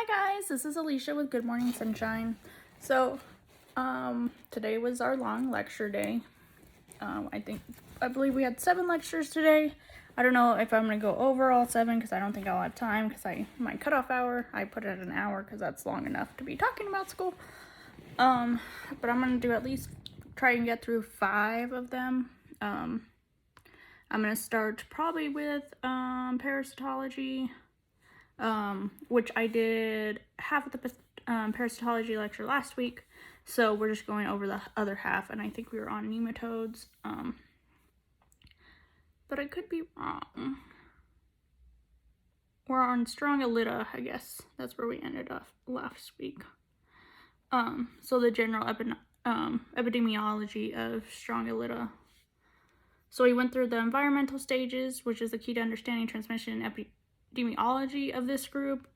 Hi guys, this is Alicia with Good Morning Sunshine. So, today was our long lecture day. I believe we had 7 lectures today. I don't know if I'm going to go over all 7 because I don't think I'll have time because my cutoff hour, I put it at an hour because that's long enough to be talking about school. But I'm going to do at least try and get through 5 of them. I'm going to start probably with parasitology. Which I did half of the parasitology lecture last week, so we're just going over the other half, and I think we were on nematodes, but I could be wrong. We're on Strongylida, I guess. That's where we ended up last week. So the general epidemiology of Strongylida. So we went through the environmental stages, which is the key to understanding transmission and epidemiology of this group.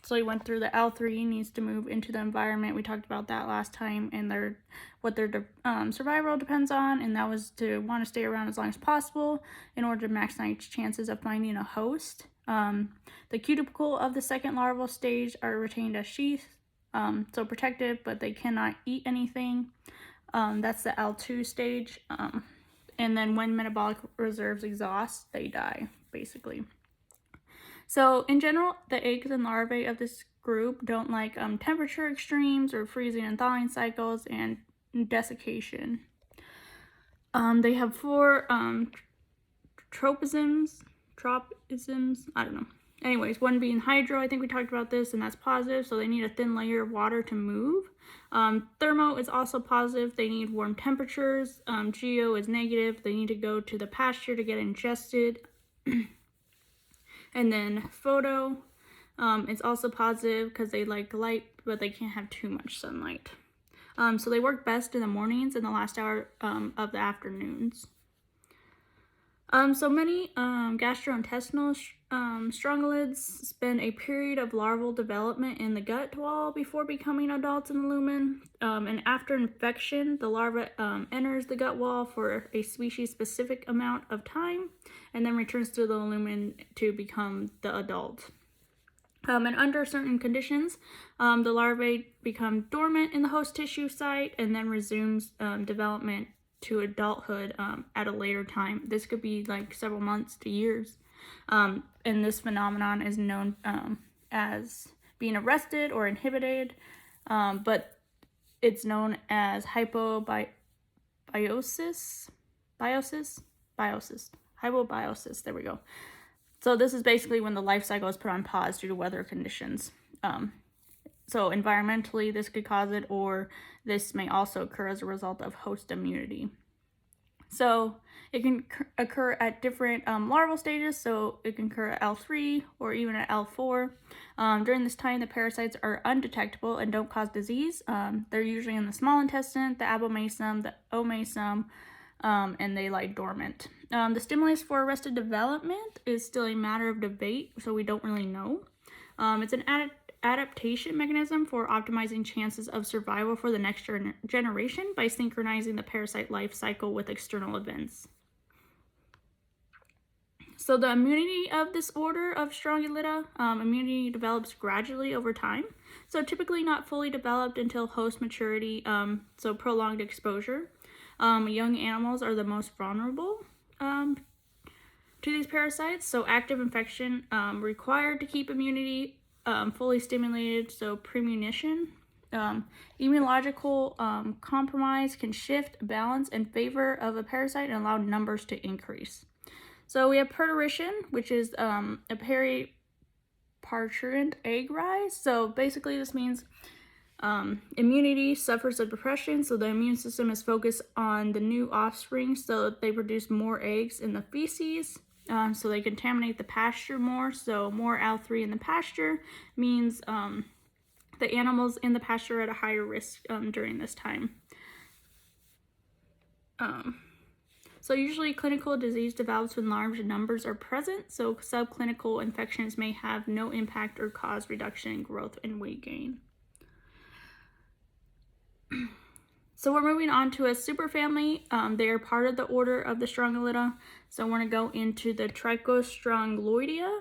So we went through the L3 needs to move into the environment. We talked about that last time, and what their survival depends on, and that was to want to stay around as long as possible in order to maximize chances of finding a host. The cuticle of the second larval stage are retained as sheath, so protective, but they cannot eat anything. That's the L2 stage. And then when metabolic reserves exhaust, they die, basically. So in general, the eggs and larvae of this group don't like temperature extremes or freezing and thawing cycles and desiccation. They have 4 tropisms, I don't know. Anyways, one being hydro, I think we talked about this, and that's positive, so they need a thin layer of water to move. Thermo is also positive, they need warm temperatures. Geo is negative, they need to go to the pasture to get ingested. And then photo is also positive because they like light, but they can't have too much sunlight. So they work best in the mornings and the last hour of the afternoons. So many gastrointestinal strongylids spend a period of larval development in the gut wall before becoming adults in the lumen. And after infection, the larva enters the gut wall for a species-specific amount of time and then returns to the lumen to become the adult. And under certain conditions, the larvae become dormant in the host tissue site and then resumes development to adulthood at a later time. This could be like several months to years. And this phenomenon is known as being arrested or inhibited, but it's known as hypobiosis, there we go. So this is basically when the life cycle is put on pause due to weather conditions. So environmentally, this could cause it, or this may also occur as a result of host immunity. So it can occur at different larval stages, so it can occur at L3 or even at L4. During this time, the parasites are undetectable and don't cause disease. They're usually in the small intestine, the abomasum, the omasum, and they lie dormant. The stimulus for arrested development is still a matter of debate, so we don't really know. It's an adaptation mechanism for optimizing chances of survival for the next generation by synchronizing the parasite life cycle with external events. So the immunity of this order of Strongylida, immunity develops gradually over time. So typically not fully developed until host maturity, so prolonged exposure. Young animals are the most vulnerable to these parasites, so active infection required to keep immunity fully stimulated, so premonition. Immunological compromise can shift balance in favor of a parasite and allow numbers to increase. So we have parturition, which is a periparturient egg rise. So basically this means immunity suffers of depression, so the immune system is focused on the new offspring so that they produce more eggs in the feces. So they contaminate the pasture more, so more L3 in the pasture means the animals in the pasture are at a higher risk during this time. So usually clinical disease develops when large numbers are present, so subclinical infections may have no impact or cause reduction in growth and weight gain. So we're moving on to a superfamily. They are part of the order of the Strongylida. So we're going to go into the Trichostrongyloidea.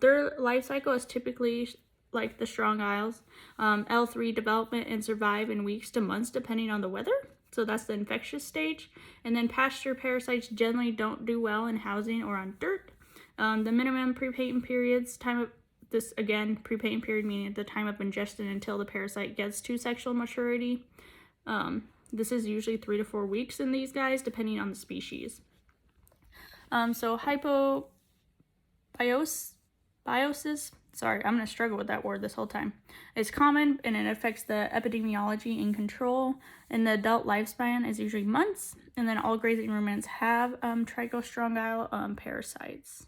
Their life cycle is typically like the strong isles. L3 development and survive in weeks to months depending on the weather. So that's the infectious stage. And then pasture parasites generally don't do well in housing or on dirt. The minimum prepatent periods, prepatent period meaning the time of ingestion until the parasite gets to sexual maturity. This is usually 3 to 4 weeks in these guys, depending on the species. So biosis, sorry, I'm going to struggle with that word this whole time. It's common and it affects the epidemiology and control. And the adult lifespan is usually months. And then all grazing ruminants have trichostrongyle parasites.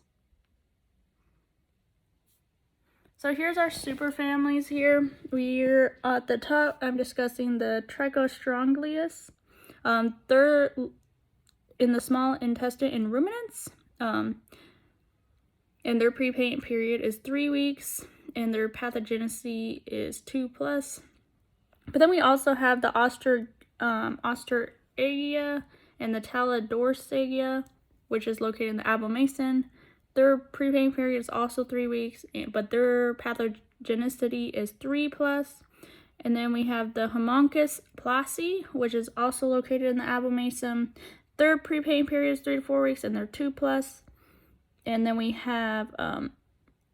So here's our superfamilies here. We're at the top, I'm discussing the Trichostronglius. They're in the small intestine in ruminants. And their prepatent period is 3 weeks, and their pathogenicity is 2+. But then we also have the Osterhagia and the Talidorsagia, which is located in the abomasum. Their prepatent period is also 3 weeks, but their pathogenicity is 3+. And then we have the Homunculus placi, which is also located in the abomasum. Their prepatent period is 3 to 4 weeks, and they're 2+. And then we have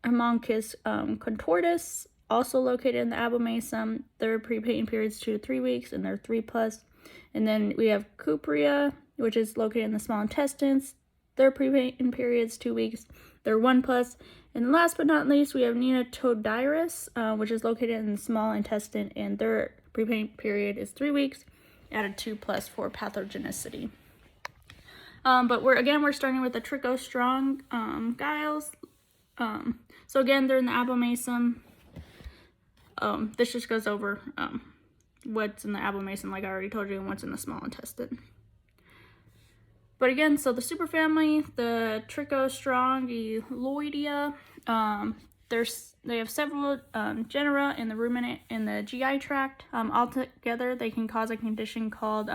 Homunculus contortus, also located in the abomasum. Their prepatent period is 2 to 3 weeks, and they're 3+. And then we have Cupria, which is located in the small intestines. Their prepatent period is 2 weeks. They're 1+. And last but not least, we have Nematodes, which is located in the small intestine, and their prepatent period is 3 weeks at a 2+ for pathogenicity. But we're starting with the Trichostrongylus. So again, they're in the abomasum. This just goes over what's in the abomasum, like I already told you, and what's in the small intestine. But again, so the superfamily, the Trichostrongyloidea, they have several genera in the ruminant in the GI tract. Altogether, they can cause a condition called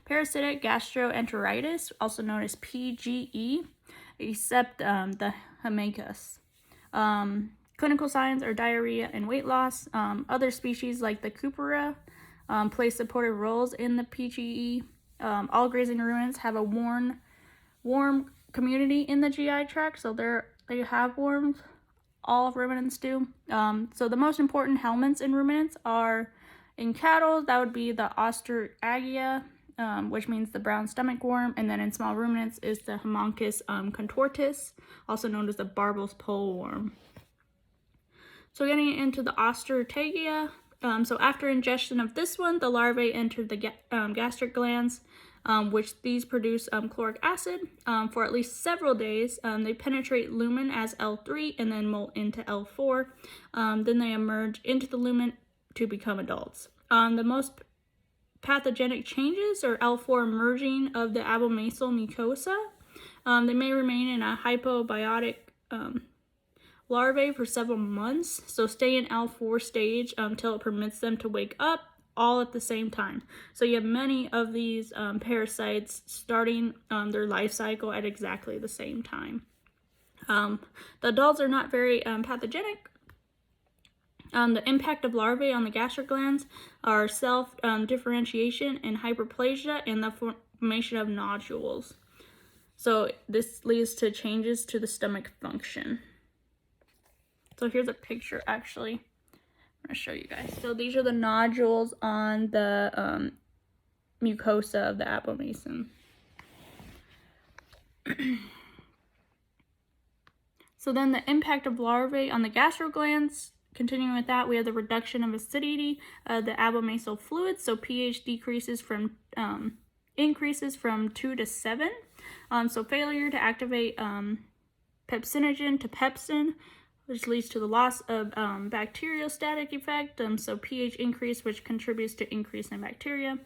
parasitic gastroenteritis, also known as PGE, except the Haemolyticus. Clinical signs are diarrhea and weight loss. Other species like the Cupria play supportive roles in the PGE. All grazing ruminants have a warm community in the GI tract, so they have worms. All ruminants do. So the most important helminths in ruminants are in cattle, that would be the Osterhagia, which means the brown stomach worm, and then in small ruminants is the Homunculus contortus, also known as the Barbel's pole worm. So getting into the Osterhagia, so after ingestion of this one, the larvae enter the gastric glands, which these produce chloric acid for at least several days. They penetrate lumen as L3 and then molt into L4. Then they emerge into the lumen to become adults. The most pathogenic changes are L4 emerging of the abomasal mucosa. They may remain in a hypobiotic larvae for several months, so stay in L4 stage until it permits them to wake up, all at the same time. So you have many of these parasites starting their life cycle at exactly the same time. The adults are not very pathogenic. The impact of larvae on the gastric glands are self-differentiation and hyperplasia and the formation of nodules. So this leads to changes to the stomach function. So here's a picture, actually. I'm going to show you guys. So these are the nodules on the mucosa of the abomasum. So then the impact of larvae on the gastric glands, continuing with that, we have the reduction of acidity of the abomasal fluid. So pH increases from 2 to 7. So failure to activate pepsinogen to pepsin, which leads to the loss of bacteriostatic effect. So pH increase, which contributes to increase in bacteria.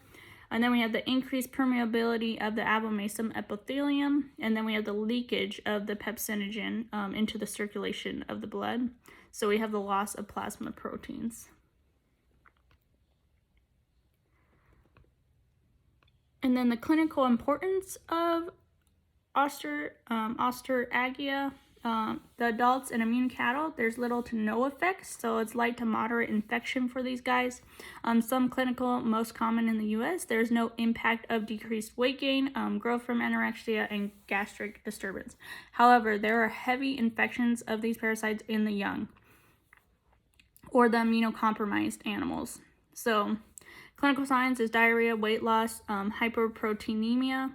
And then we have the increased permeability of the abomasum epithelium. And then we have the leakage of the pepsinogen into the circulation of the blood. So we have the loss of plasma proteins. And then the clinical importance of Osterhagia. The adults and immune cattle, there's little to no effects, so it's light to moderate infection for these guys. Some clinical, most common in the US, there's no impact of decreased weight gain, growth from anorexia, and gastric disturbance. However, there are heavy infections of these parasites in the young or the immunocompromised animals. So, clinical signs is diarrhea, weight loss, hyperproteinemia,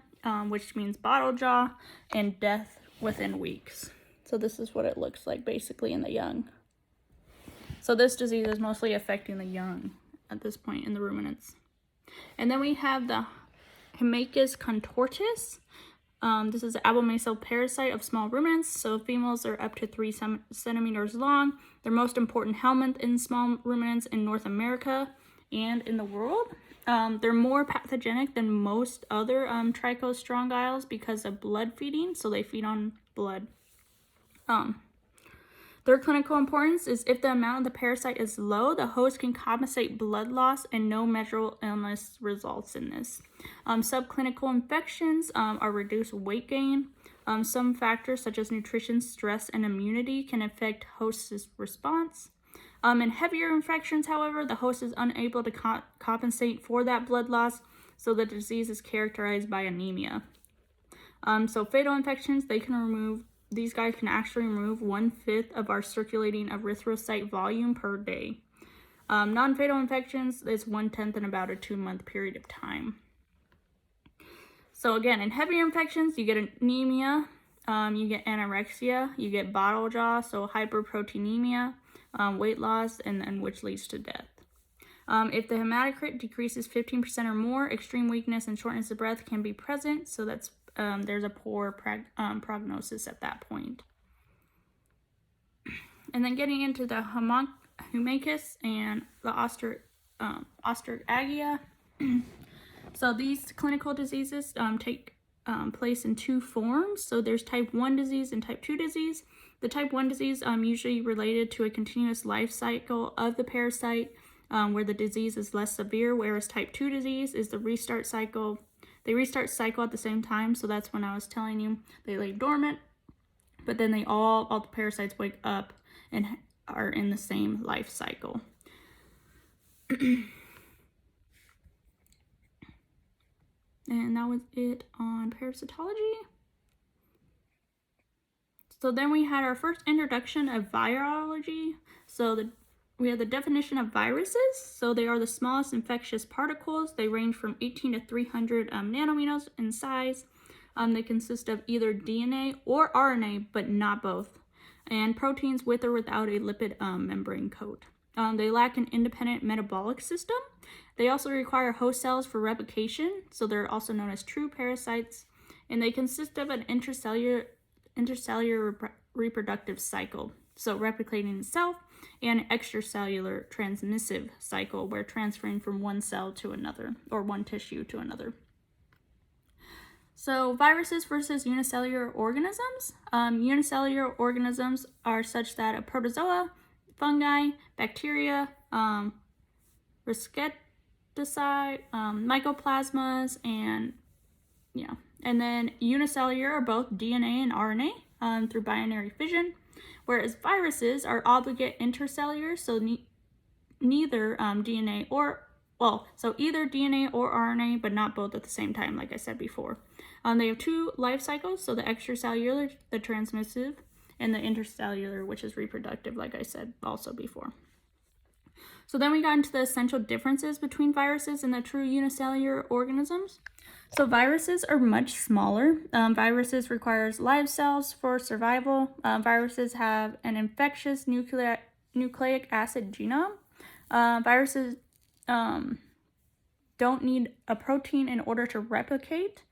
which means bottle jaw, and death within weeks. So this is what it looks like basically in the young. So this disease is mostly affecting the young at this point in the ruminants. And then we have the Hemicus contortus. This is an abomasal parasite of small ruminants. So females are up to 3 centimeters long. They're most important helminth in small ruminants in North America and in the world. They're more pathogenic than most other trichostrongyles because of blood feeding. So they feed on blood. Their clinical importance is if the amount of the parasite is low, the host can compensate blood loss and no measurable illness results in this. Subclinical infections are reduced weight gain. Some factors such as nutrition, stress, and immunity can affect host's response. In heavier infections, however, the host is unable to compensate for that blood loss, so the disease is characterized by anemia. So fatal infections, these guys can actually remove 1/5 of our circulating erythrocyte volume per day. Non-fatal infections is 1/10 in about a 2-month period of time. So again, in heavier infections, you get anemia, you get anorexia, you get bottle jaw, so hyperproteinemia, weight loss, and then which leads to death. If the hematocrit decreases 15% or more, extreme weakness and shortness of breath can be present, so that's there's a poor prognosis at that point. And then getting into the Hemicus and the Ostertaggia. So these clinical diseases take place in 2 forms. So there's type 1 disease and type 2 disease. The type 1 disease usually related to a continuous life cycle of the parasite where the disease is less severe, whereas type 2 disease is the restart cycle. They restart cycle at the same time, so that's when I was telling you they lay dormant, but then all the parasites wake up and are in the same life cycle. And that was it on parasitology. So then we had our first introduction of virology. So we have the definition of viruses. So they are the smallest infectious particles. They range from 18 to 300 nanometers in size. They consist of either DNA or RNA, but not both, and proteins with or without a lipid membrane coat. They lack an independent metabolic system. They also require host cells for replication, so they're also known as true parasites, and they consist of an intracellular reproductive cycle, so replicating itself, and an extracellular transmissive cycle, where transferring from one cell to another, or one tissue to another. So viruses versus unicellular organisms. Unicellular organisms are such that a protozoa, fungi, bacteria, rickettocide, mycoplasmas, and then unicellular are both DNA and RNA through binary fission, whereas viruses are obligate intercellular, so neither DNA or either DNA or RNA, but not both at the same time, like I said before. They have 2 life cycles, so the extracellular, the transmissive, and the intercellular, which is reproductive, like I said also before. So then we got into the essential differences between viruses and the true unicellular organisms. So viruses are much smaller. Viruses requires live cells for survival. Viruses have an infectious nucleic acid genome. Viruses don't need a protein in order to replicate.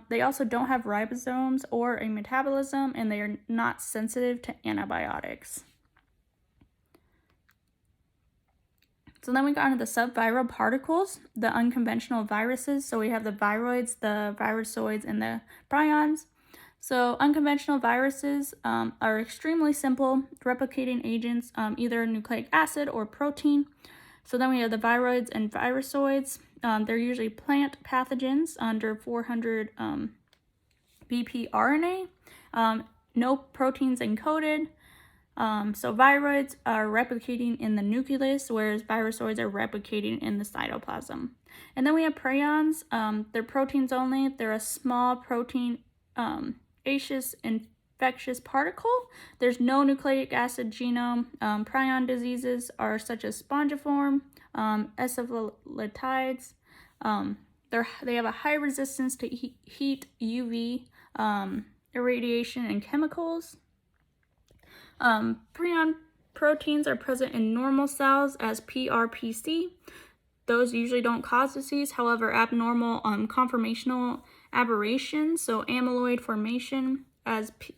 They also don't have ribosomes or a metabolism, and they are not sensitive to antibiotics. So then we got into the subviral particles, the unconventional viruses. So we have the viroids, the virusoids, and the prions. So unconventional viruses are extremely simple replicating agents, either a nucleic acid or protein. So then we have the viroids and virusoids. They're usually plant pathogens under 400 BP RNA. no proteins encoded. So viroids are replicating in the nucleus, whereas virusoids are replicating in the cytoplasm. And then we have prions. They're proteins only. They're a small protein infectious particle. There's no nucleic acid genome. Prion diseases are such as spongiform, encephalitides. They have a high resistance to heat, UV, irradiation, and chemicals. Prion proteins are present in normal cells as PRPC. Those usually don't cause disease. However, abnormal conformational aberrations, so amyloid formation,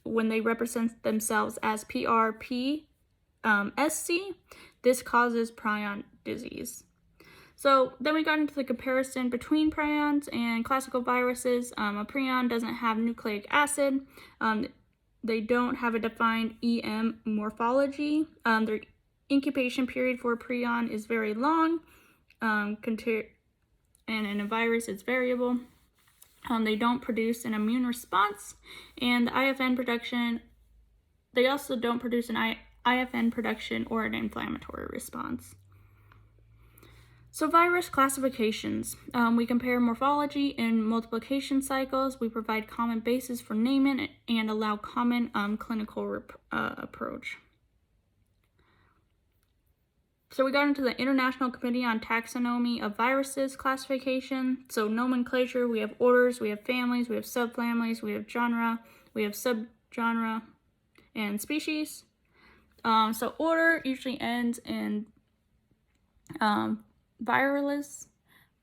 when they represent themselves as PRPSC, this causes prion disease. So then we got into the comparison between prions and classical viruses. A prion doesn't have nucleic acid. They don't have a defined EM morphology. Their incubation period for a prion is very long, and in a virus it's variable. They don't produce an immune response, and IFN production, they also don't produce an IFN production or an inflammatory response. So virus classifications. We compare morphology and multiplication cycles. We provide common bases for naming and allow common clinical approach. So we got into the International Committee on Taxonomy of Viruses classification. So nomenclature, we have orders, we have families, we have subfamilies, we have genre, we have subgenre, and species. So order usually ends in Virales.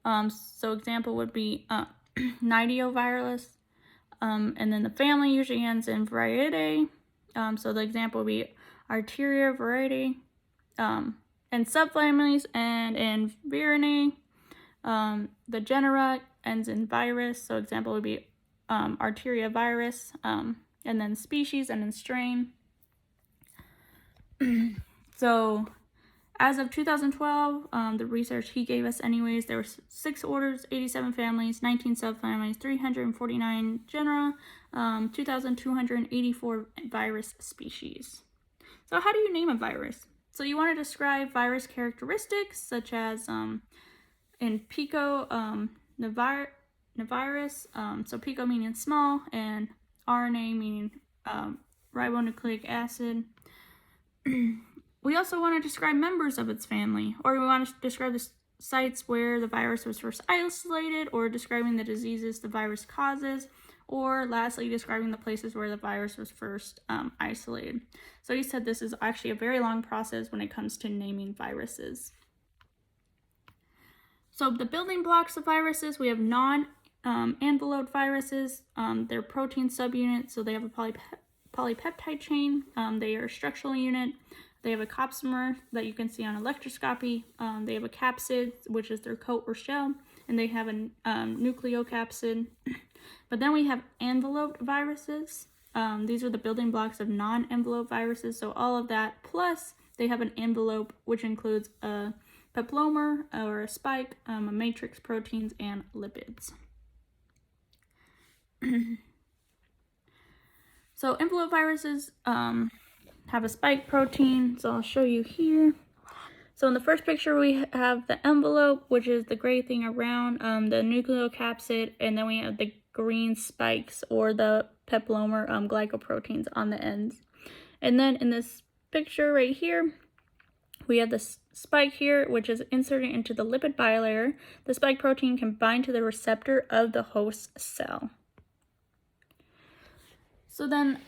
So example would be Nidiovirus. And then the family usually ends in Variedae. So the example would be Arteria Variedae. And subfamilies end in Virinae. The genera ends in virus. So example would be Arteria virus. And then species and then strain. So as of 2012, the research he gave us anyways, there were 6 orders, 87 families, 19 subfamilies, 349 genera, 2,284 virus species. So how do you name a virus? So you want to describe virus characteristics such as in pico, navirus, so pico meaning small, and RNA meaning ribonucleic acid. We also want to describe members of its family, or we want to describe the sites where the virus was first isolated, or describing the diseases the virus causes, or lastly, describing the places where the virus was first isolated. So he said this is actually a very long process when it comes to naming viruses. So the building blocks of viruses, we have non-enveloped viruses. They're protein subunits, so they have a polypeptide chain. They are a structural unit. They have a copsomer that you can see on electroscopy. They have a capsid, which is their coat or shell, and they have a nucleocapsid. But then we have enveloped viruses. These are the building blocks of non-enveloped viruses. So all of that, plus they have an envelope, which includes a peplomer or a spike, a matrix proteins, and lipids. So envelope viruses have a spike protein, so I'll show you here. So in the first picture, we have the envelope, which is the gray thing around the nucleocapsid, and then we have the green spikes or the peplomer glycoproteins on the ends. And then in this picture right here, we have the spike here, which is inserted into the lipid bilayer. The spike protein can bind to the receptor of the host cell. So then,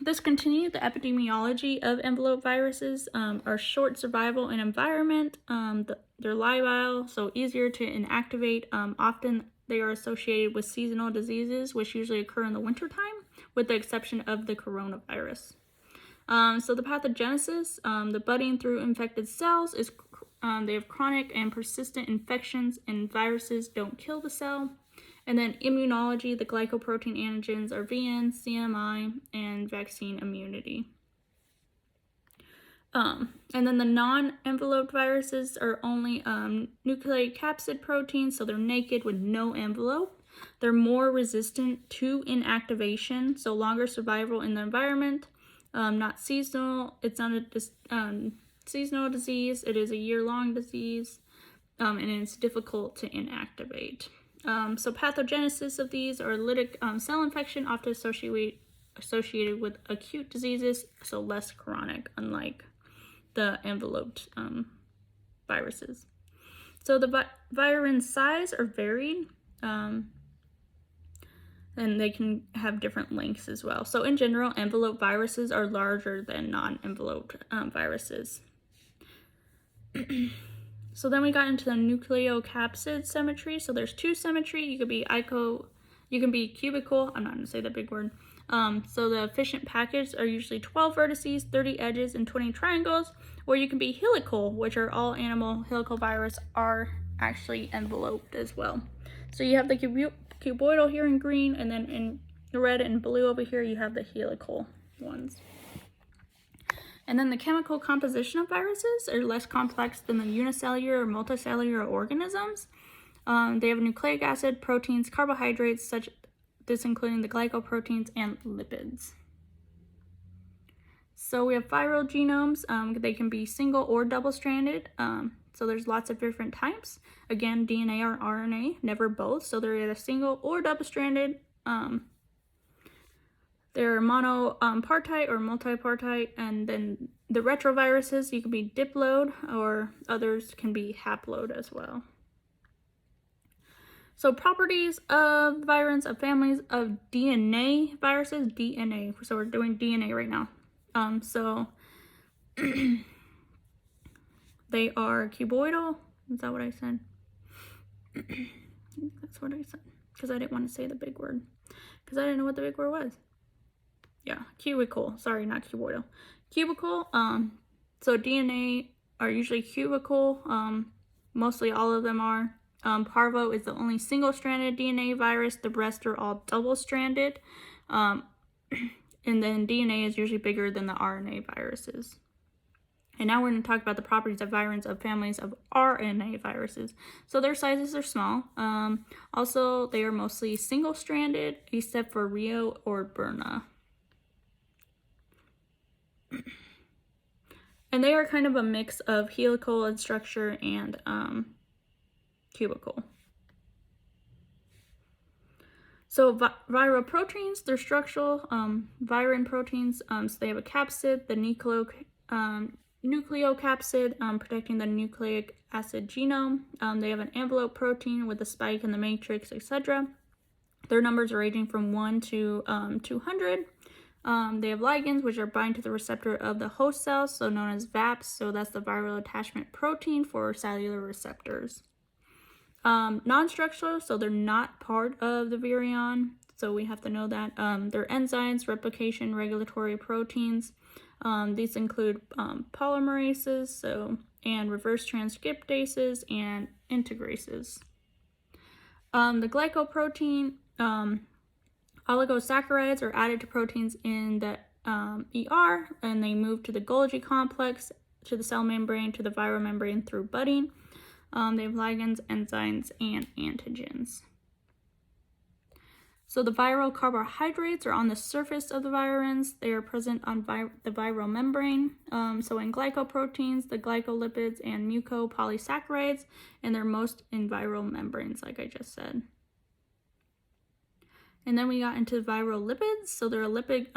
this continued the epidemiology of envelope viruses are short survival in environment. They're labile, so easier to inactivate. Often they are associated with seasonal diseases, which usually occur in the wintertime, with the exception of the coronavirus. So the pathogenesis, the budding through infected cells, is they have chronic and persistent infections, and viruses don't kill the cell. And then immunology, the glycoprotein antigens are VN, CMI, and vaccine immunity. And then the non-enveloped viruses are only nucleic capsid proteins, so they're naked with no envelope. They're more resistant to inactivation, so longer survival in the environment. Not seasonal. It's not a seasonal disease. It is a year-long disease, and it's difficult to inactivate. So pathogenesis of these are lytic cell infection, often associated with acute diseases, so less chronic, unlike the enveloped viruses. So the virion size are varied, and they can have different lengths as well. So in general, enveloped viruses are larger than non-enveloped viruses. So then we got into the nucleocapsid symmetry. So there's two symmetry. You could be cubical. I'm not going to say that big word. So the efficient packets are usually 12 vertices, 30 edges, and 20 triangles. Or you can be helical, which are all animal helical virus are actually enveloped as well. So you have the cuboidal here in green, and then in red and blue over here you have the helical ones. And then the chemical composition of viruses are less complex than the unicellular or multicellular organisms. They have nucleic acid, proteins, carbohydrates, this including the glycoproteins and lipids. So we have viral genomes. They can be single or double-stranded. So there's lots of different types. Again, DNA or RNA, never both. So they're either single or double-stranded. They're monopartite or multipartite. And then the retroviruses, you can be diploid, or others can be haploid as well. So properties of virions of families of DNA viruses, DNA. So we're doing DNA right now. So they are cuboidal. Is that what I said? That's what I said. Because I didn't want to say the big word. Because I didn't know what the big word was. Yeah, cubical. Sorry, not cuboidal. Cubical. So DNA are usually cubical. Mostly all of them are. Parvo is the only single-stranded DNA virus. The rest are all double-stranded. And then DNA is usually bigger than the RNA viruses. And now we're going to talk about the properties of virions of families of RNA viruses. So their sizes are small. Also, they are mostly single-stranded, except for Rio or Berna. And they are kind of a mix of helical in structure and cubical. So viral proteins, they're structural virion proteins. So they have a capsid, the nucleocapsid, protecting the nucleic acid genome. They have an envelope protein with a spike in the matrix, etc. Their numbers are ranging from 1 to 200. They have ligands, which are bind to the receptor of the host cells, so known as VAPs. So that's the viral attachment protein for cellular receptors. Non-structural, so they're not part of the virion, so we have to know that. They're enzymes, replication, regulatory proteins. These include polymerases, and reverse transcriptases and integrases. The glycoprotein oligosaccharides are added to proteins in the ER, and they move to the Golgi complex, to the cell membrane, to the viral membrane through budding. They have ligands, enzymes, and antigens. So the viral carbohydrates are on the surface of the virions. They are present on the viral membrane. So in glycoproteins, the glycolipids, and mucopolysaccharides, and they're most in viral membranes, like I just said. And then we got into viral lipids. So they're a lipid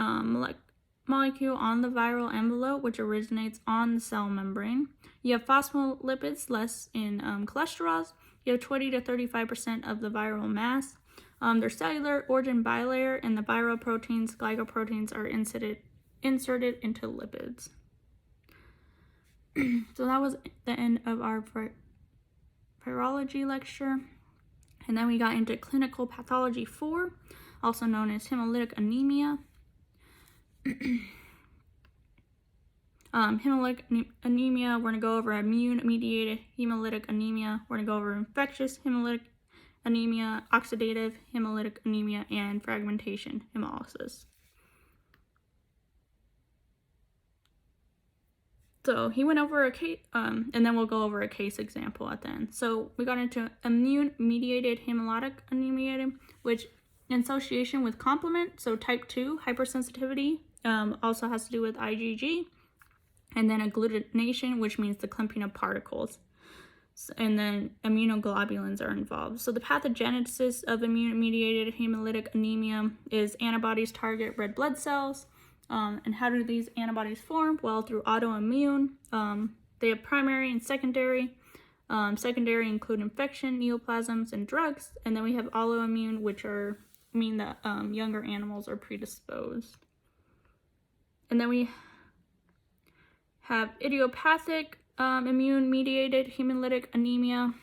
molecule on the viral envelope, which originates on the cell membrane. You have phospholipids, less in cholesterols. You have 20 to 35% of the viral mass. They're cellular, origin bilayer, and the viral proteins, glycoproteins, are inserted into lipids. So that was the end of our virology lecture. And then we got into clinical pathology 4, also known as hemolytic anemia. Hemolytic anemia, we're going to go over immune-mediated hemolytic anemia. We're going to go over infectious hemolytic anemia, oxidative hemolytic anemia, and fragmentation hemolysis. So he went over a case, and then we'll go over a case example at the end. So we got into immune-mediated hemolytic anemia, which in association with complement, so type 2 hypersensitivity, also has to do with IgG, and then agglutination, which means the clumping of particles. And then immunoglobulins are involved. So the pathogenesis of immune-mediated hemolytic anemia is antibodies target red blood cells. And how do these antibodies form? Well, through autoimmune. They have primary and secondary. Secondary include infection, neoplasms, and drugs. And then we have autoimmune, which mean that younger animals are predisposed. And then we have idiopathic immune-mediated hemolytic anemia.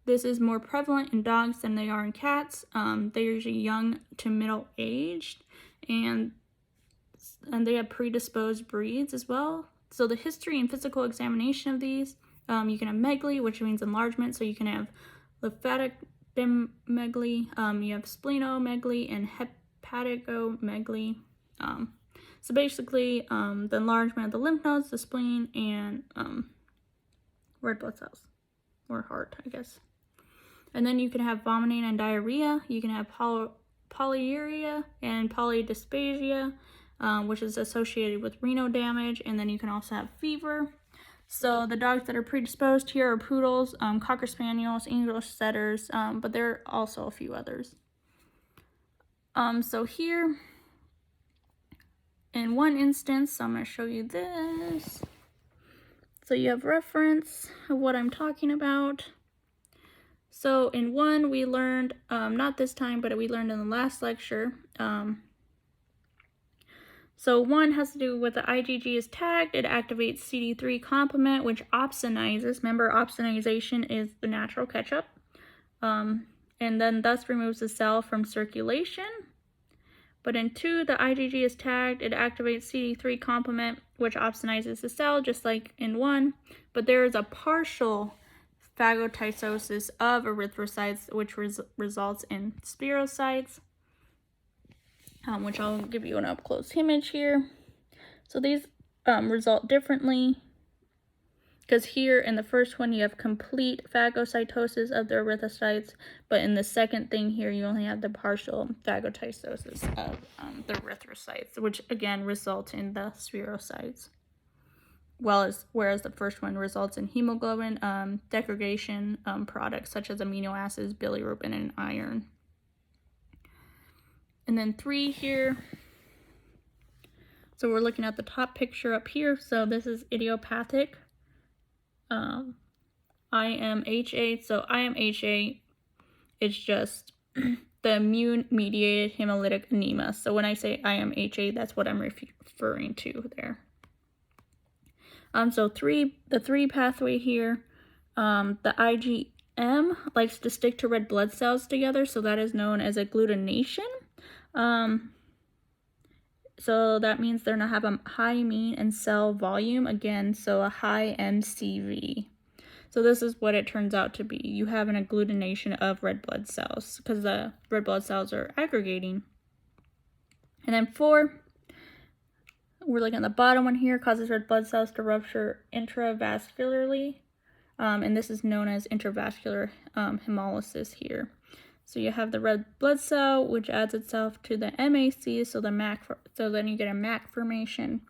This is more prevalent in dogs than they are in cats. They're usually young to middle-aged, and they have predisposed breeds as well. So the history and physical examination of these, you can have megaly, which means enlargement. So you can have lymphatic megaly, you have splenomegaly, and hepatomegaly. So basically, the enlargement of the lymph nodes, the spleen, and red blood cells, or heart, I guess. And then you can have vomiting and diarrhea. You can have polyuria and polydysplasia, which is associated with renal damage. And then you can also have fever. So the dogs that are predisposed here are poodles, cocker spaniels, English setters, but there are also a few others. So here, in one instance, so I'm going to show you this. So you have reference of what I'm talking about. So in one, we learned, not this time, but we learned in the last lecture. So one has to do with the IgG is tagged. It activates CD3 complement, which opsonizes. Remember, opsonization is the natural catch-up. And then thus removes the cell from circulation. But in 2, the IgG is tagged. It activates CD3 complement, which opsonizes the cell, just like in 1. But there is a partial phagocytosis of erythrocytes, which results in spirocytes, which I'll give you an up-close image here. So these result differently, because here in the first one you have complete phagocytosis of the erythrocytes, but in the second thing here you only have the partial phagocytosis of the erythrocytes, which again results in the spirocytes. Whereas the first one results in hemoglobin degradation products such as amino acids, bilirubin, and iron. And then 3 here. So we're looking at the top picture up here. So this is idiopathic IMHA. So IMHA is just the immune-mediated hemolytic anemia. So when I say IMHA, that's what I'm referring to there. So the 3 pathway here, the IgM likes to stick to red blood cells together, so that is known as agglutination. So that means they're going to have a high mean and cell volume, again, so a high MCV. So this is what it turns out to be. You have an agglutination of red blood cells because the red blood cells are aggregating. And then 4, we're looking at the bottom one here, causes red blood cells to rupture intravascularly. And this is known as intravascular hemolysis here. So you have the red blood cell, which adds itself to the MAC, so then you get a MAC formation.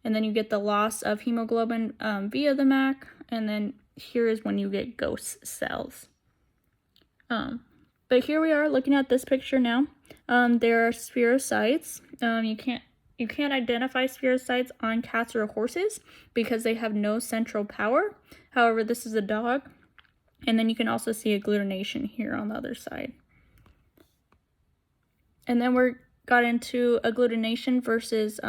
And then you get the loss of hemoglobin via the MAC. And then here is when you get ghost cells. But here we are looking at this picture now. There are spirocytes. You can't identify spirocytes on cats or horses because they have no central power. However, this is a dog. And then you can also see agglutination here on the other side. And then we got into agglutination versus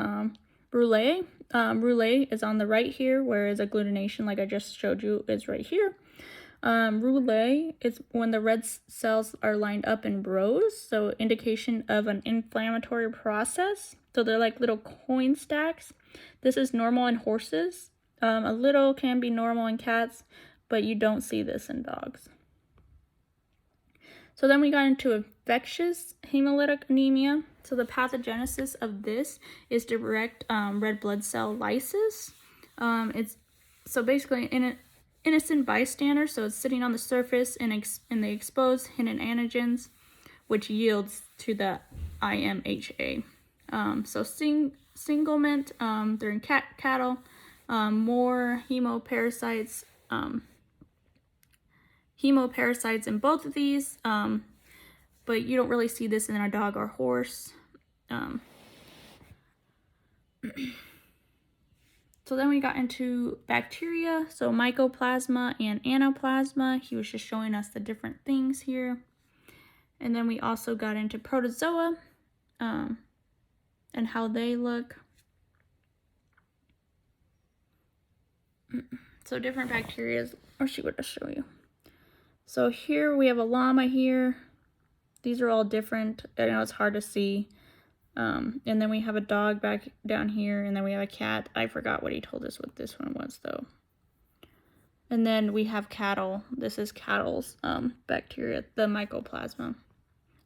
roulet. Roulet is on the right here, whereas agglutination, like I just showed you, is right here. Roulet is when the red cells are lined up in rows, so indication of an inflammatory process. So they're like little coin stacks. This is normal in horses. A little can be normal in cats, but you don't see this in dogs. So then we got into infectious hemolytic anemia. So the pathogenesis of this is direct red blood cell lysis. It's so basically an innocent bystander, so it's sitting on the surface and they expose hidden antigens, which yields to the IMHA. So singlement, they're in cattle, more hemoparasites in both of these, but you don't really see this in a dog or horse. So then we got into bacteria, so mycoplasma and anaplasma. He was just showing us the different things here. And then we also got into protozoa and how they look. So different bacteria, or she would just show you. So here we have a llama here. These are all different. I know it's hard to see. And then we have a dog back down here, and then we have a cat. I forgot what he told us what this one was though. And then we have cattle. This is cattle's bacteria, the mycoplasma.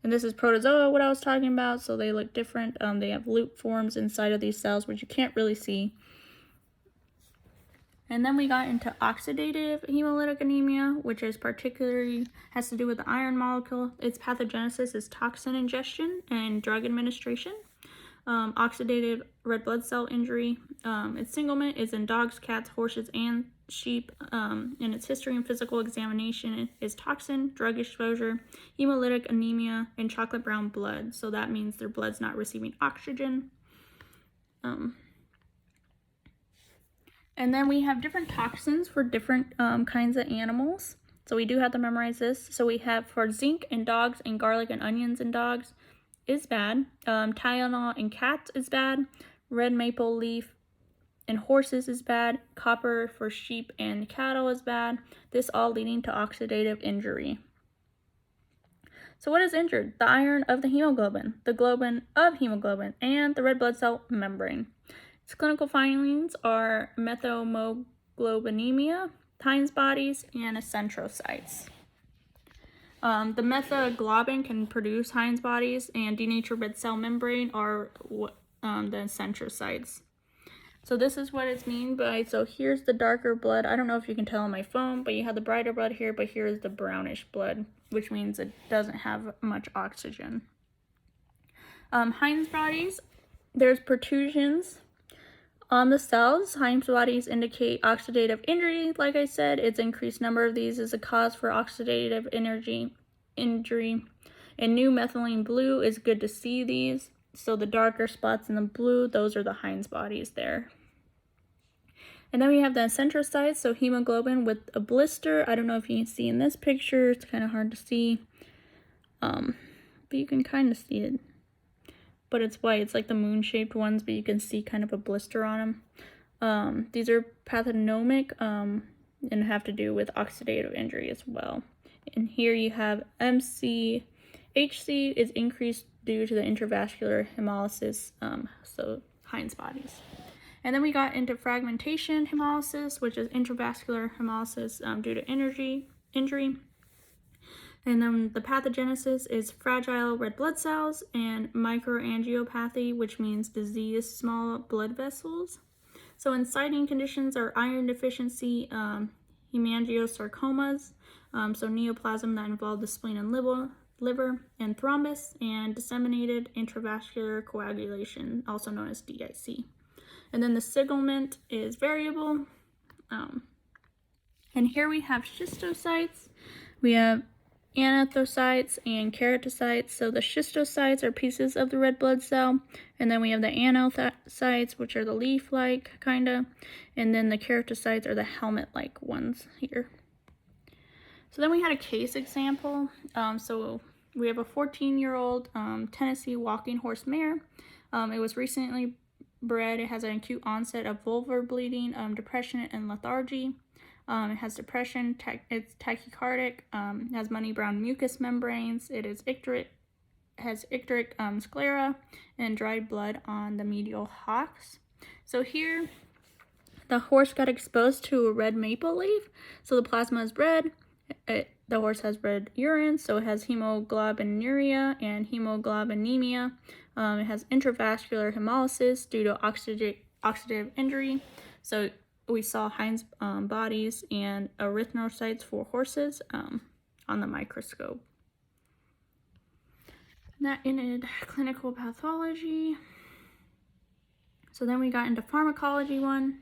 And this is protozoa, what I was talking about. So they look different. They have loop forms inside of these cells, which you can't really see. And then we got into oxidative hemolytic anemia, which is particularly has to do with the iron molecule. Its pathogenesis is toxin ingestion and drug administration. Oxidative red blood cell injury. Its singlement is in dogs, cats, horses, and sheep. And its history and physical examination is toxin, drug exposure, hemolytic anemia, and chocolate brown blood. So that means their blood's not receiving oxygen. And then we have different toxins for different kinds of animals. So we do have to memorize this. So we have for zinc in dogs and garlic and onions in dogs is bad. Tylenol in cats is bad. Red maple leaf in horses is bad. Copper for sheep and cattle is bad. This all leading to oxidative injury. So what is injured? The iron of the hemoglobin, the globin of hemoglobin, and the red blood cell membrane. Its clinical findings are methemoglobinemia, Heinz bodies, and centrocytes. The methaglobin can produce Heinz bodies, and denatured red cell membrane are the centrocytes. So this is what it's mean by, so here's the darker blood. I don't know if you can tell on my phone, but you have the brighter blood here, but here is the brownish blood, which means it doesn't have much oxygen. Heinz bodies, there's protrusions on the cells. Heinz bodies indicate oxidative injury. Like I said, its increased number of these is a cause for oxidative injury. And new methylene blue is good to see these. So the darker spots in the blue, those are the Heinz bodies there. And then we have the centrocytes, so hemoglobin with a blister. I don't know if you can see in this picture. It's kind of hard to see. But you can kind of see it. But it's white. It's like the moon-shaped ones, but you can see kind of a blister on them. These are pathognomic and have to do with oxidative injury as well. And here you have MCHC is increased due to the intravascular hemolysis, so Heinz bodies. And then we got into fragmentation hemolysis, which is intravascular hemolysis due to injury. And then the pathogenesis is fragile red blood cells and microangiopathy, which means diseased small blood vessels. So inciting conditions are iron deficiency, hemangiosarcomas, so neoplasm that involve the spleen and liver, and thrombus, and disseminated intravascular coagulation, also known as DIC. And then the singlement is variable. And here we have schistocytes. We have anathocytes and keratocytes. So the schistocytes are pieces of the red blood cell, and then we have the anathocytes, which are the leaf-like kind of, and then the keratocytes are the helmet-like ones here. So then we had a case example. So we have a 14-year-old Tennessee walking horse mare. It was recently bred. It has an acute onset of vulvar bleeding, depression, and lethargy. It has depression, it's tachycardic, has money brown mucous membranes, it is has icteric sclera, and dried blood on the medial hocks. So here, the horse got exposed to a red maple leaf, so the plasma is red, the horse has red urine, so it has hemoglobinuria and hemoglobinemia. It has intravascular hemolysis due to oxidative injury. So we saw Heinz bodies and erythrocytes for horses on the microscope. And that ended clinical pathology. So then we got into pharmacology one.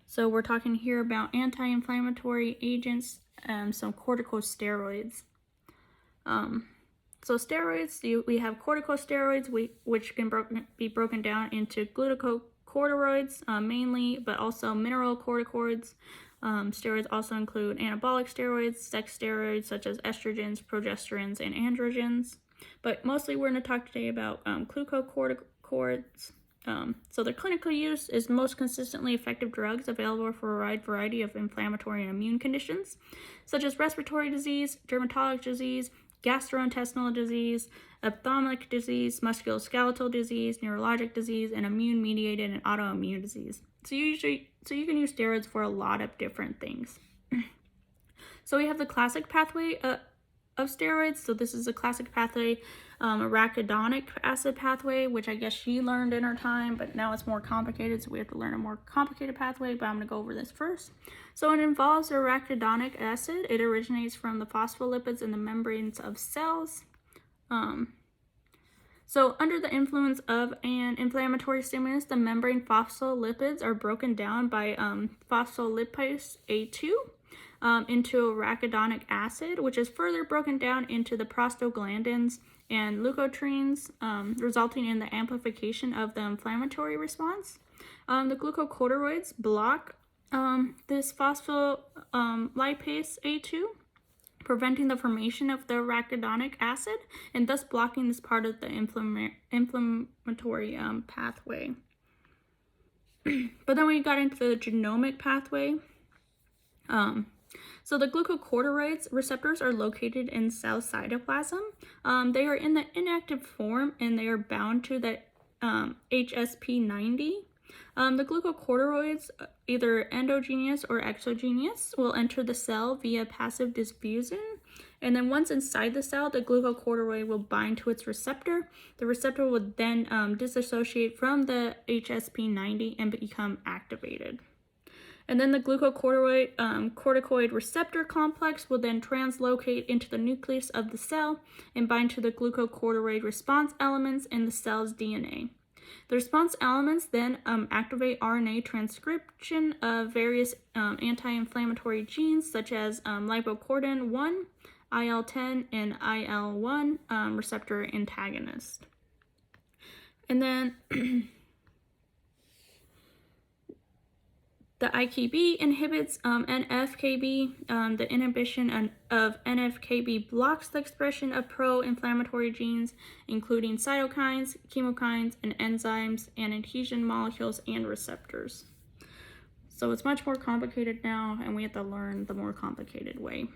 So we're talking here about anti-inflammatory agents, some corticosteroids. So steroids, we have corticosteroids, which can be broken down into glucocorticoids mainly, but also mineralocorticoids. Steroids also include anabolic steroids, sex steroids such as estrogens, progesterones, and androgens. But mostly we're going to talk today about glucocorticoids. So their clinical use is most consistently effective drugs available for a wide variety of inflammatory and immune conditions, such as respiratory disease, dermatologic disease, gastrointestinal disease, ophthalmic disease, musculoskeletal disease, neurologic disease, and immune-mediated and autoimmune disease. So you can use steroids for a lot of different things. So we have the classic pathway of steroids. So this is a classic pathway, arachidonic acid pathway, which I guess she learned in her time, but now it's more complicated, so we have to learn a more complicated pathway, but I'm going to go over this first. So it involves arachidonic acid. It originates from the phospholipids in the membranes of cells. So under the influence of an inflammatory stimulus, the membrane phospholipids are broken down by phospholipase A2 into arachidonic acid, which is further broken down into the prostaglandins and leukotrienes, resulting in the amplification of the inflammatory response. The glucocorticoids block this phospholipase A2, preventing the formation of the arachidonic acid, and thus blocking this part of the inflammatory pathway. But then we got into the genomic pathway. So the glucocorticoids receptors are located in cell cytoplasm. They are in the inactive form and they are bound to the HSP90. The glucocorticoids, either endogenous or exogenous, will enter the cell via passive diffusion. And then once inside the cell, the glucocorticoid will bind to its receptor. The receptor will then dissociate from the HSP90 and become activated. And then the glucocorticoid receptor complex will then translocate into the nucleus of the cell and bind to the glucocorticoid response elements in the cell's DNA. The response elements then activate RNA transcription of various anti-inflammatory genes such as lipocordin-1, IL-10, and IL-1 receptor antagonist. And then the IKB inhibits NF-κB. The inhibition of NF-κB blocks the expression of pro-inflammatory genes, including cytokines, chemokines, and enzymes, and adhesion molecules and receptors. So it's much more complicated now, and we have to learn the more complicated way.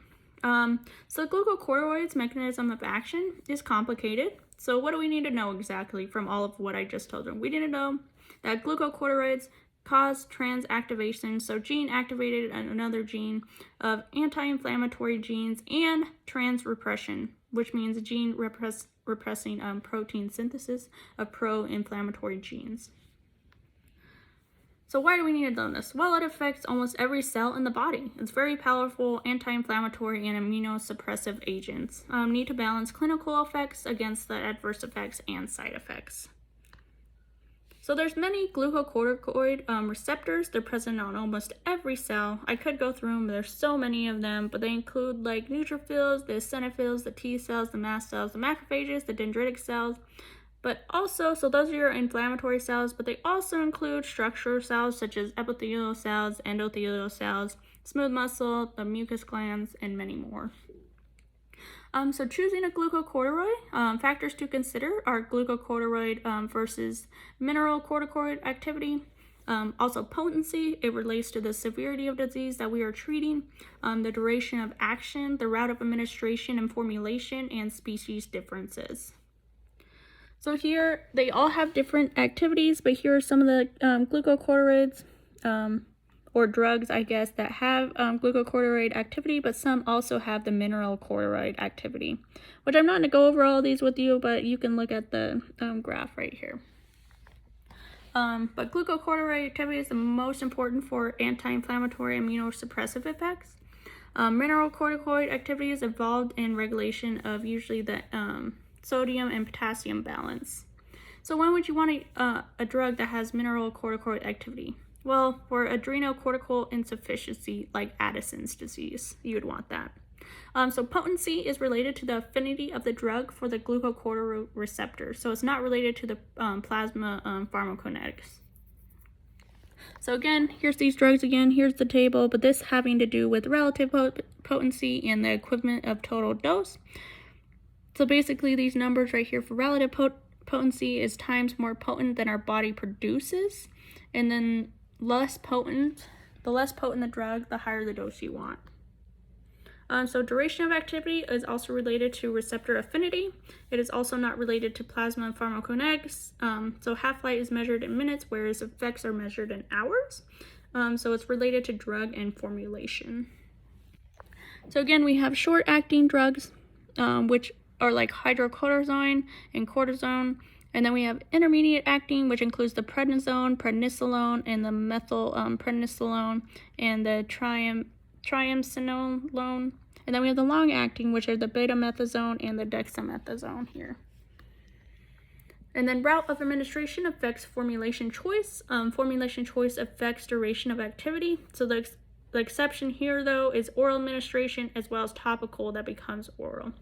So glucocorticoids' mechanism of action is complicated. So what do we need to know exactly from all of what I just told you? We need to know that glucocorticoids cause transactivation, so gene activated another gene of anti-inflammatory genes, and transrepression, which means gene repressing protein synthesis of pro-inflammatory genes. So why do we need to know this? Well, it affects almost every cell in the body. It's very powerful anti-inflammatory and immunosuppressive agents. Need to balance clinical effects against the adverse effects and side effects. So there's many glucocorticoid receptors. They're present on almost every cell. I could go through them, there's so many of them, but they include like neutrophils, the eosinophils, the T cells, the mast cells, the macrophages, the dendritic cells, but also, so those are your inflammatory cells, but they also include structural cells such as epithelial cells, endothelial cells, smooth muscle, the mucus glands, and many more. So choosing a glucocorticoid, factors to consider are glucocorticoid versus mineralocorticoid activity. Also potency, it relates to the severity of disease that we are treating, the duration of action, the route of administration and formulation, and species differences. So here, they all have different activities, but here are some of the glucocorticoids. or drugs, I guess, that have glucocorticoid activity, but some also have the mineralocorticoid activity, which I'm not going to go over all these with you, but you can look at the graph right here. But glucocorticoid activity is the most important for anti-inflammatory immunosuppressive effects. Mineralocorticoid activity is involved in regulation of usually the sodium and potassium balance. So when would you want a drug that has mineralocorticoid activity? Well, for adrenocortical insufficiency, like Addison's disease, you would want that. So potency is related to the affinity of the drug for the glucocorticoid receptor. So it's not related to the plasma pharmacokinetics. So again, here's these drugs again, here's the table, but this having to do with relative potency and the equivalent of total dose. So basically these numbers right here for relative potency is times more potent than our body produces, and then the less potent the drug, the higher the dose you want. So duration of activity is also related to receptor affinity. It is also not related to plasma pharmacokinetics. So half-life is measured in minutes, whereas effects are measured in hours. So it's related to drug and formulation. So again, we have short-acting drugs, which are like hydrocortisone and cortisone. And then we have intermediate acting, which includes the prednisone, prednisolone, and the methylprednisolone, and the triamcinolone. And then we have the long acting, which are the betamethasone and the dexamethasone here. And then route of administration affects formulation choice. Formulation choice affects duration of activity. So the exception here, though, is oral administration as well as topical that becomes oral.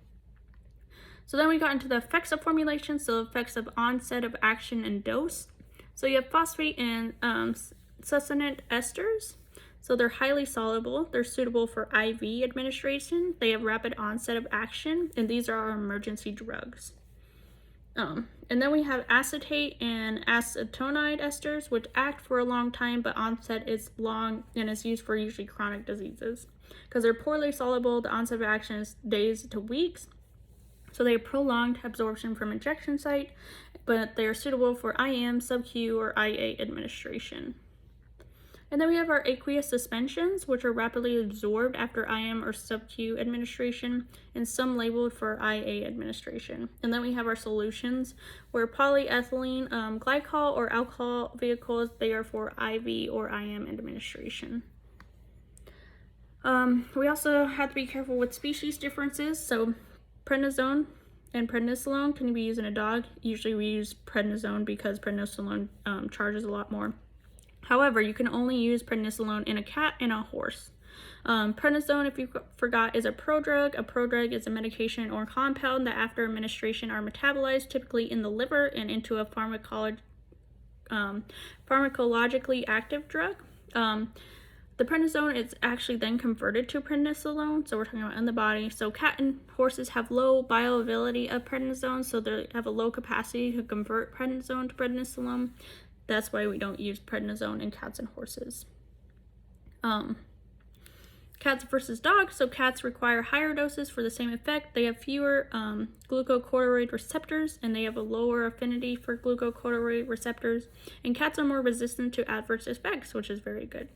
So then we got into the effects of formulation, so effects of onset of action and dose. So you have phosphate and succinate esters. So they're highly soluble. They're suitable for IV administration. They have rapid onset of action, and these are our emergency drugs. And then we have acetate and acetonide esters, which act for a long time, but onset is long and is used for usually chronic diseases. Because they're poorly soluble, the onset of action is days to weeks. So they have prolonged absorption from injection site, but they are suitable for IM, sub-Q, or IA administration. And then we have our aqueous suspensions, which are rapidly absorbed after IM or sub-Q administration, and some labeled for IA administration. And then we have our solutions, where polyethylene glycol or alcohol vehicles, they are for IV or IM administration. We also have to be careful with species differences. So prednisone and prednisolone can be used in a dog. Usually we use prednisone because prednisolone charges a lot more. However, you can only use prednisolone in a cat and a horse. Prednisone, if you forgot, is a prodrug. A prodrug is a medication or compound that after administration are metabolized, typically in the liver, and into a pharmacologically active drug. The prednisone is actually then converted to prednisolone, so we're talking about in the body. So cat and horses have low bioavailability of prednisone, so they have a low capacity to convert prednisone to prednisolone. That's why we don't use prednisone in cats and horses. Cats versus dogs. So cats require higher doses for the same effect. They have fewer glucocorticoid receptors, and they have a lower affinity for glucocorticoid receptors. And cats are more resistant to adverse effects, which is very good.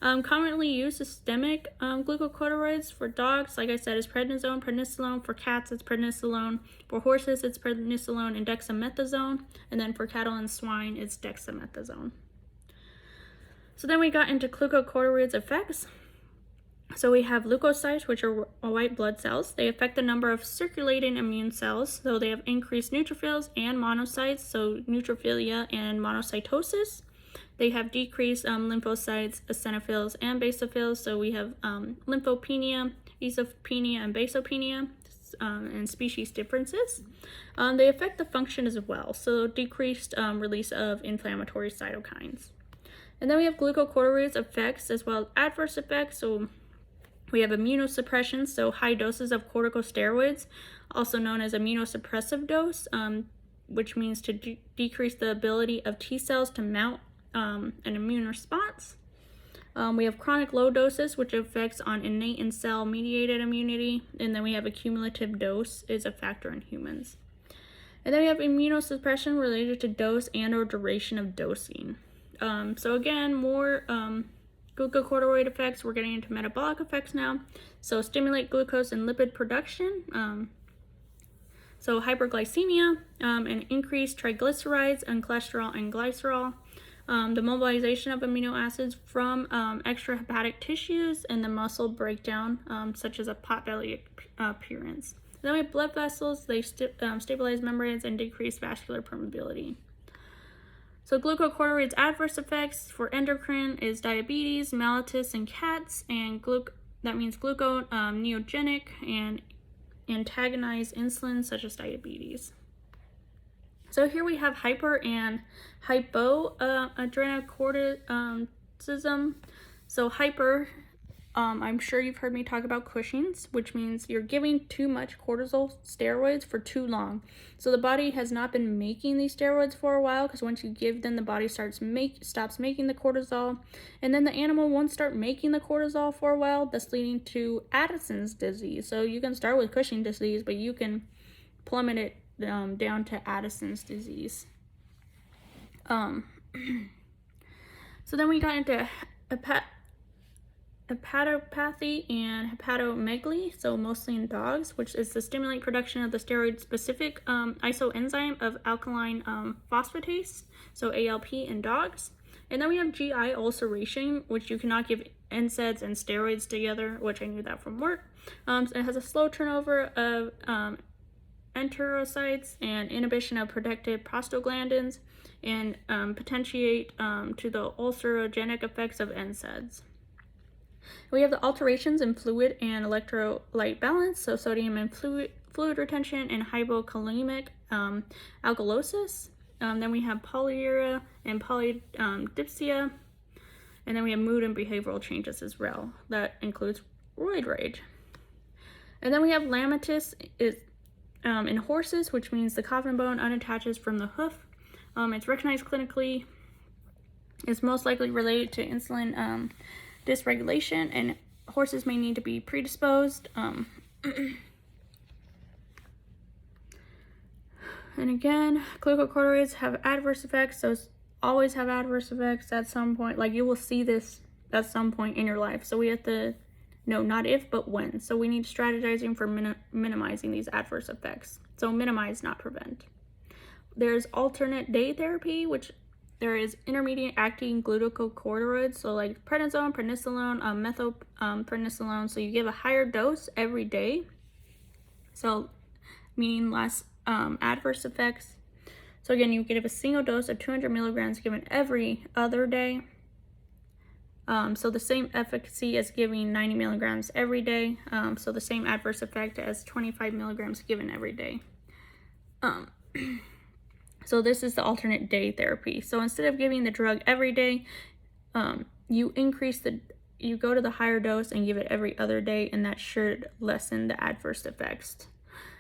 Commonly used systemic glucocorticoids for dogs, like I said, is prednisone, prednisolone. For cats, it's prednisolone. For horses, it's prednisolone and dexamethasone. And then for cattle and swine, it's dexamethasone. So then we got into glucocorticoids effects. So we have leukocytes, which are white blood cells. They affect the number of circulating immune cells. So they have increased neutrophils and monocytes, so neutrophilia and monocytosis. They have decreased lymphocytes, eosinophils, and basophils. So we have lymphopenia, eosinopenia, and basopenia, and species differences. They affect the function as well. So decreased release of inflammatory cytokines. And then we have glucocorticoids effects as well as adverse effects. So we have immunosuppression, so high doses of corticosteroids, also known as immunosuppressive dose, which means to decrease the ability of T cells to mount an immune response. We have chronic low doses, which affects on innate and cell-mediated immunity, and then we have a cumulative dose is a factor in humans. And then we have immunosuppression related to dose and or duration of dosing. So again, more Glucocorticoid effects, we're getting into metabolic effects now. So stimulate glucose and lipid production. So hyperglycemia, and increased triglycerides and cholesterol and glycerol. The mobilization of amino acids from extrahepatic tissues and the muscle breakdown, such as a potbelly appearance. Then we have blood vessels. They stabilize membranes and decrease vascular permeability. So glucocorticoids adverse effects for endocrine is diabetes, mellitus in cats, and that means gluconeogenic and antagonize insulin, such as diabetes. So here we have hyper and hypoadrenocorticism. So hyper, I'm sure you've heard me talk about Cushing's, which means you're giving too much cortisol steroids for too long. So the body has not been making these steroids for a while, because once you give them, the body stops making the cortisol, and then the animal won't start making the cortisol for a while. That's leading to Addison's disease. So you can start with Cushing's disease, but you can plummet it down to Addison's disease. So then we got into hepatopathy and hepatomegaly, so mostly in dogs, which is the stimulate production of the steroid-specific isoenzyme of alkaline phosphatase, so ALP in dogs. And then we have GI ulceration, which you cannot give NSAIDs and steroids together, which I knew that from work. So it has a slow turnover of enterocytes and inhibition of protective prostaglandins, and potentiate to the ulcerogenic effects of NSAIDs. We have the alterations in fluid and electrolyte balance, so sodium and fluid retention and hypokalemic alkalosis. Then we have polyuria and polydipsia, and then we have mood and behavioral changes as well. That includes roid rage. And then we have lamitis in horses, which means the coffin bone unattaches from the hoof. It's recognized clinically. It's most likely related to insulin dysregulation, and horses may need to be predisposed. And again, glucocorticoids have adverse effects, so always have adverse effects at some point. Like, you will see this at some point in your life. So we have to know not if, but when. So we need strategizing for minimizing these adverse effects. So minimize, not prevent. There's alternate day therapy, which there is intermediate acting glucocorticoids, so like prednisone, prednisolone, methylprednisolone. So you give a higher dose every day, so meaning less adverse effects. So again, you give a single dose of 200 milligrams given every other day. So the same efficacy as giving 90 milligrams every day. So the same adverse effect as 25 milligrams given every day. So this is the alternate day therapy. So instead of giving the drug every day, you go to the higher dose and give it every other day, and that should lessen the adverse effects.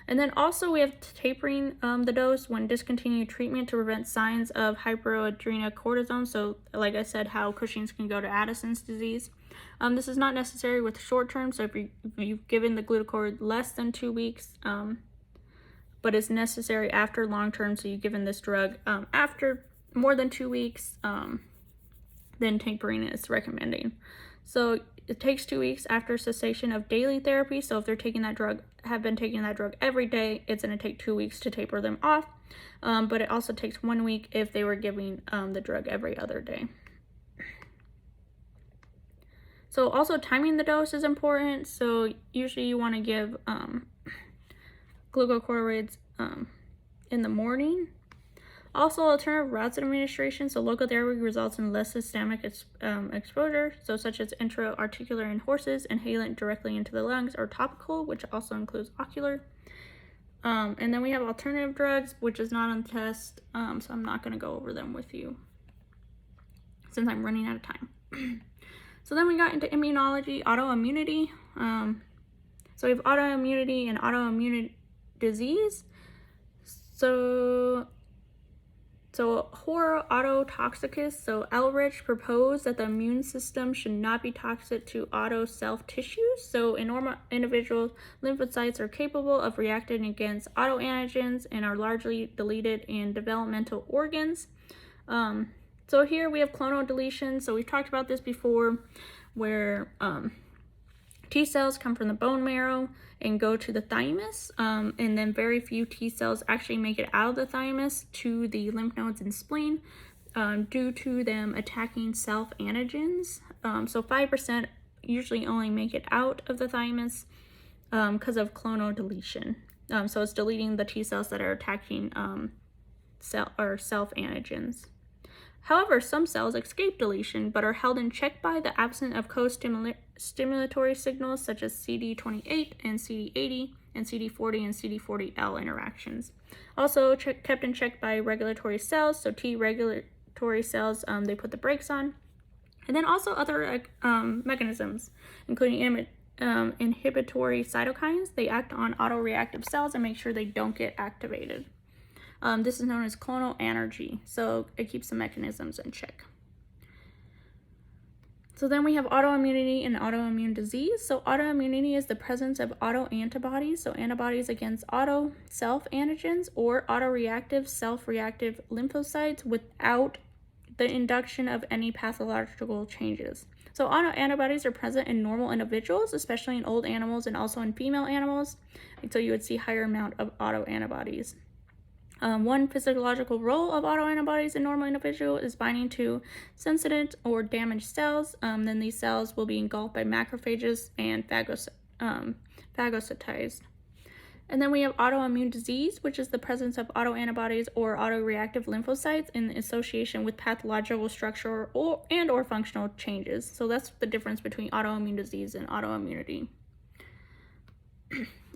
And then also we have tapering the dose when discontinued treatment to prevent signs of hyperadrenocortisone. So like I said, how Cushing's can go to Addison's disease. This is not necessary with short term. So if you've given the glucocorticoid less than 2 weeks, but it's necessary after long term. So you've given this drug after more than 2 weeks, then tapering is recommended. So it takes 2 weeks after cessation of daily therapy. So if they're have been taking that drug every day, it's going to take 2 weeks to taper them off. But it also takes 1 week if they were giving the drug every other day. So also timing the dose is important. So usually you want to give glucocorticoids in the morning. Also, alternative routes of administration, so local therapy results in less systemic exposure, so such as intra-articular in horses, inhalant directly into the lungs, or topical, which also includes ocular. And then we have alternative drugs, which is not on test, so I'm not going to go over them with you since I'm running out of time. So then we got into immunology, autoimmunity. So we have autoimmunity and autoimmune disease. So Hor autotoxicus, so Elrich proposed that the immune system should not be toxic to auto self tissues. So in normal individuals, lymphocytes are capable of reacting against autoantigens and are largely deleted in developmental organs. So here we have clonal deletion. So we've talked about this before, where T cells come from the bone marrow and go to the thymus, and then very few T cells actually make it out of the thymus to the lymph nodes and spleen due to them attacking self-antigens. So 5% usually only make it out of the thymus because of clonal deletion. So it's deleting the T cells that are attacking self-antigens. However, some cells escape deletion but are held in check by the absence of co-stimulatory signals such as CD28 and CD80 and CD40 and CD40L interactions. Also kept in check by regulatory cells, so T regulatory cells, they put the brakes on. And then also other mechanisms, including inhibitory cytokines. They act on autoreactive cells and make sure they don't get activated. This is known as clonal anergy, so it keeps the mechanisms in check. So then we have autoimmunity and autoimmune disease. So autoimmunity is the presence of autoantibodies, so antibodies against auto self-antigens or autoreactive self-reactive lymphocytes without the induction of any pathological changes. So autoantibodies are present in normal individuals, especially in old animals and also in female animals, and so you would see higher amount of autoantibodies. One physiological role of autoantibodies in normal individual is binding to sensitive or damaged cells. Then these cells will be engulfed by macrophages and phagocytized. And then we have autoimmune disease, which is the presence of autoantibodies or autoreactive lymphocytes in association with pathological structure or functional changes. So that's the difference between autoimmune disease and autoimmunity.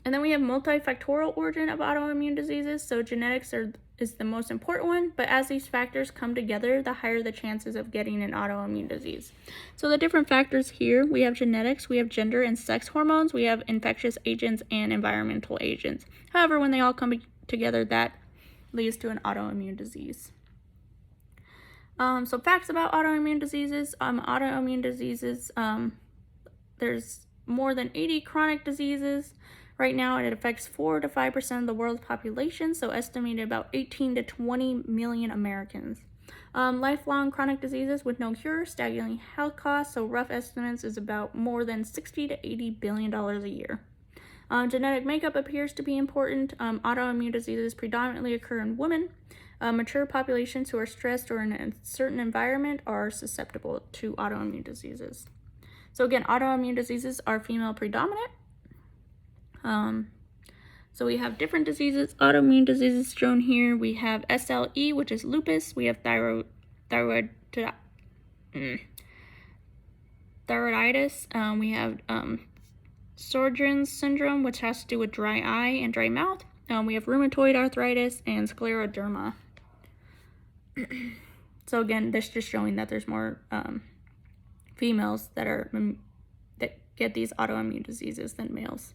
And then we have multifactorial origin of autoimmune diseases. So genetics is the most important one, but as these factors come together, the higher the chances of getting an autoimmune disease. So the different factors here, we have genetics, we have gender and sex hormones, we have infectious agents and environmental agents. However, when they all come together, that leads to an autoimmune disease. So facts about autoimmune diseases. There's more than 80 chronic diseases. Right now, it affects 4 to 5% of the world's population, so estimated about 18 to 20 million Americans. Lifelong chronic diseases with no cure, staggering health costs, so rough estimates is about more than $60 to $80 billion a year. Genetic makeup appears to be important. Autoimmune diseases predominantly occur in women. Mature populations who are stressed or in a certain environment are susceptible to autoimmune diseases. So again, autoimmune diseases are female predominant. So we have different diseases, autoimmune diseases shown here. We have SLE, which is lupus. We have thyroiditis. We have Sjögren's syndrome, which has to do with dry eye and dry mouth. We have rheumatoid arthritis and scleroderma. So again, this just showing that there's more females that get these autoimmune diseases than males.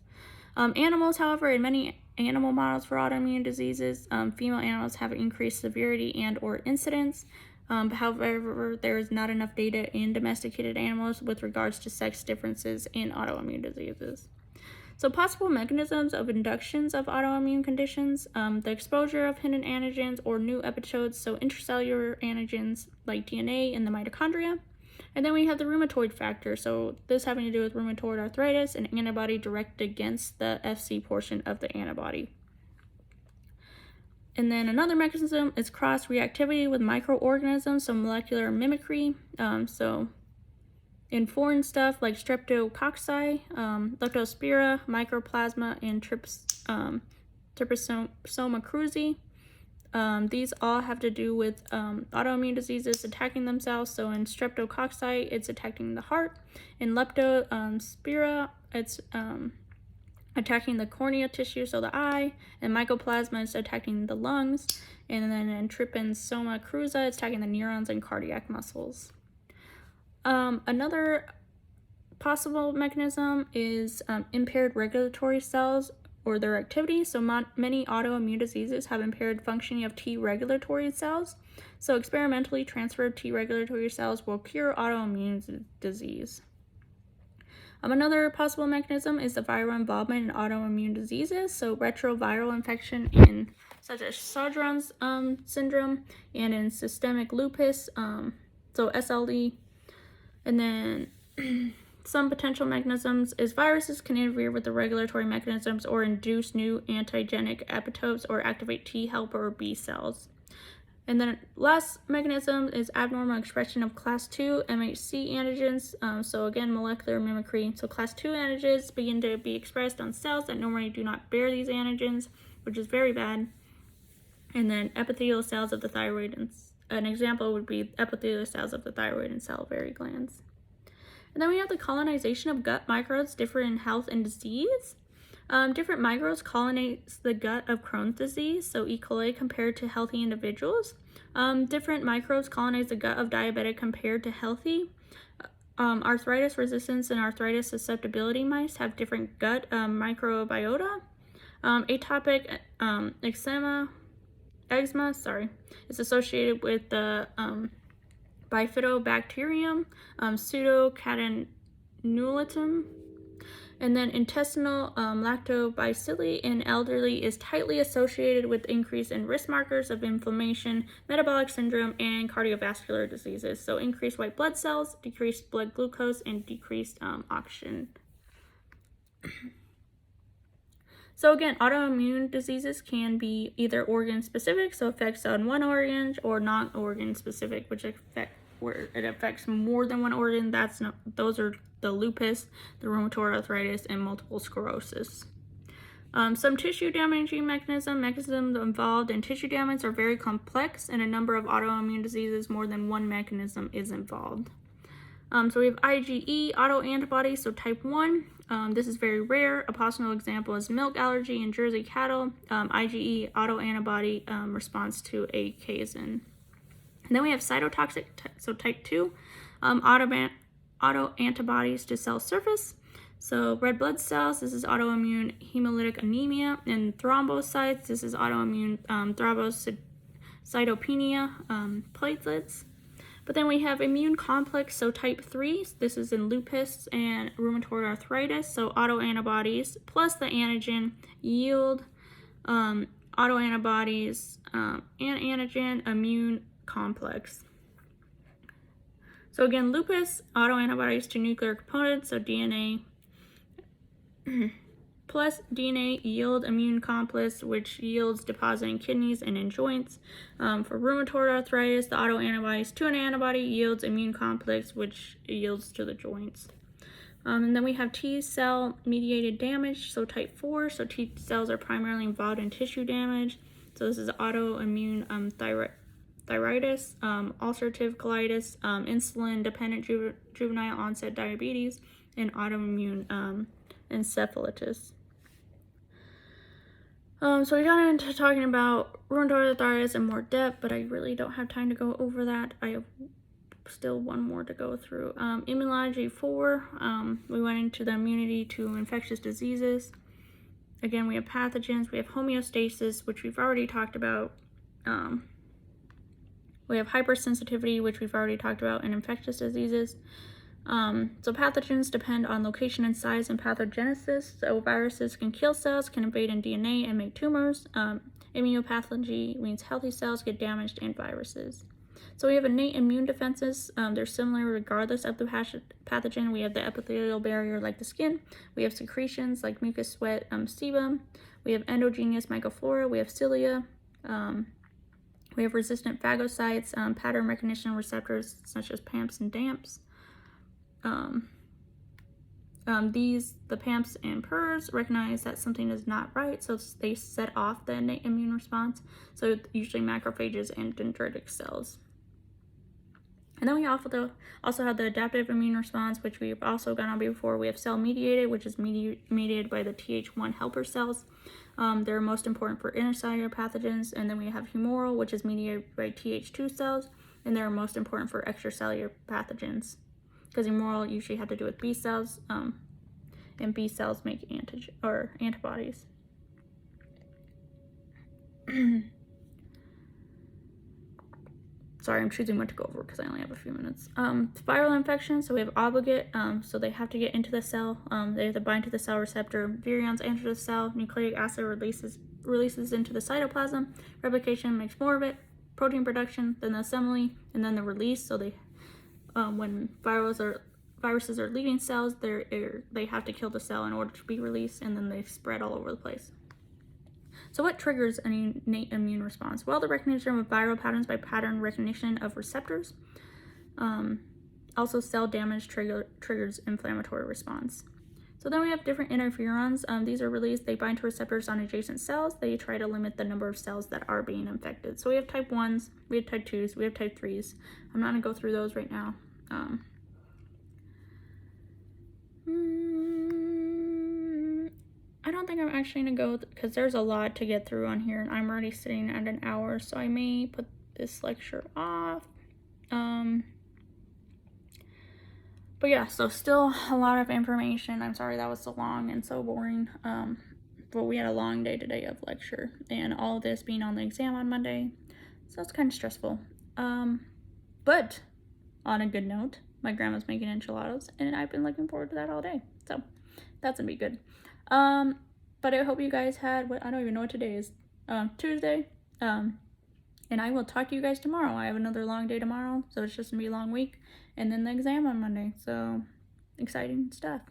Animals, however, in many animal models for autoimmune diseases, female animals have increased severity and or incidence. However, there is not enough data in domesticated animals with regards to sex differences in autoimmune diseases. So possible mechanisms of inductions of autoimmune conditions, the exposure of hidden antigens or new epitopes, so intracellular antigens like DNA in the mitochondria. And then we have the rheumatoid factor, so this having to do with rheumatoid arthritis, an antibody directed against the Fc portion of the antibody. And then another mechanism is cross-reactivity with microorganisms, so molecular mimicry. So in foreign stuff like streptococci, leptospira, mycoplasma, and trypanosoma cruzi. These all have to do with autoimmune diseases attacking themselves. So in streptococci, it's attacking the heart. In leptospira, it's attacking the cornea tissue, so the eye. And mycoplasma is attacking the lungs. And then in trypanosoma cruzi, it's attacking the neurons and cardiac muscles. Another possible mechanism is impaired regulatory cells or their activity. So many autoimmune diseases have impaired functioning of T regulatory cells. So experimentally transferred T regulatory cells will cure autoimmune disease. Another possible mechanism is the viral involvement in autoimmune diseases, so retroviral infection in such as Sjogren's syndrome and in systemic lupus, so SLE. And then some potential mechanisms is viruses can interfere with the regulatory mechanisms or induce new antigenic epitopes or activate T helper or B cells. And then last mechanism is abnormal expression of class 2 MHC antigens. So again, molecular mimicry. So class 2 antigens begin to be expressed on cells that normally do not bear these antigens, which is very bad. And then epithelial cells of the thyroid. And an example would be epithelial cells of the thyroid and salivary glands. And then we have the colonization of gut microbes different in health and disease. Different microbes colonize the gut of Crohn's disease, so E. coli compared to healthy individuals. Different microbes colonize the gut of diabetic compared to healthy. Arthritis resistance and arthritis susceptibility mice have different gut microbiota. Atopic eczema is associated with the bifidobacterium, pseudocatenulitum. And then intestinal lactobacilli in elderly is tightly associated with increase in risk markers of inflammation, metabolic syndrome, and cardiovascular diseases. So increased white blood cells, decreased blood glucose, and decreased oxygen. So again, autoimmune diseases can be either organ specific, so effects on one organ, or not organ specific, which where it affects more than one organ. Those are the lupus, the rheumatoid arthritis, and multiple sclerosis. Some tissue damaging mechanisms involved in tissue damage are very complex. In a number of autoimmune diseases, more than one mechanism is involved. So we have IgE autoantibodies, so type 1. This is very rare. A possible example is milk allergy in Jersey cattle. IgE autoantibody response to a casein. And then we have cytotoxic, so type 2, autoantibodies to cell surface. So red blood cells, this is autoimmune hemolytic anemia. And thrombocytes, this is autoimmune thrombocytopenia, platelets. But then we have immune complex, so type 3, this is in lupus and rheumatoid arthritis. So autoantibodies plus the antigen yield autoantibodies and antigen immune complex. So again, lupus, autoantibodies to nuclear components, so DNA plus DNA yield immune complex, which yields deposit in kidneys and in joints. For rheumatoid arthritis, the autoantibodies to an antibody yields immune complex, which yields to the joints. And then we have T cell mediated damage, so type 4, so T cells are primarily involved in tissue damage. So this is autoimmune thyroiditis, ulcerative colitis, insulin-dependent juvenile onset diabetes, and autoimmune encephalitis. So we got into talking about rheumatoid arthritis in more depth, but I really don't have time to go over that. I have still one more to go through. Immunology 4, we went into the immunity to infectious diseases. Again, we have pathogens, we have homeostasis, which we've already talked about. We have hypersensitivity, which we've already talked about in infectious diseases. So pathogens depend on location and size and pathogenesis. So viruses can kill cells, can invade in DNA and make tumors. Immunopathology means healthy cells get damaged in viruses. So we have innate immune defenses. They're similar regardless of the pathogen. We have the epithelial barrier like the skin. We have secretions like mucus, sweat, sebum. We have endogenous microflora. We have cilia. We have resistant phagocytes, pattern recognition receptors such as PAMPs and DAMPs. The PAMPs and PERS recognize that something is not right, so they set off the innate immune response. So usually macrophages and dendritic cells. And then we also have the adaptive immune response, which we've also gone on before. We have cell-mediated, which is mediated by the Th1 helper cells. They're most important for intercellular pathogens. And then we have humoral, which is mediated by Th2 cells, and they're most important for extracellular pathogens. Because humoral usually have to do with B cells, and B cells make antibodies. sorry, I'm choosing what to go over because I only have a few minutes. Viral infection, so we have obligate, so they have to get into the cell. They have to bind to the cell receptor. Virions enter the cell. Nucleic acid releases into the cytoplasm. Replication makes more of it. Protein production, then the assembly, and then the release. So they, when viruses are leaving cells, they have to kill the cell in order to be released, and then they spread all over the place. So what triggers an innate immune response? Well, the recognition of viral patterns by pattern recognition of receptors. Also, cell damage triggers inflammatory response. So then we have different interferons. These are released. They bind to receptors on adjacent cells. They try to limit the number of cells that are being infected. So we have type 1s, we have type 2s, we have type 3s. I'm not going to go through those right now. I don't think I'm actually going to go because there's a lot to get through on here, and I'm already sitting at an hour, so I may put this lecture off. But yeah, so still a lot of information. I'm sorry that was so long and so boring. But we had a long day today of lecture, and all of this being on the exam on Monday, so it's kind of stressful. But on a good note, my grandma's making enchiladas, and I've been looking forward to that all day, so that's gonna be good. But I hope you guys had I don't even know what today is, Tuesday, and I will talk to you guys tomorrow. I have another long day tomorrow, so it's just gonna be a long week, and then the exam on Monday, so exciting stuff.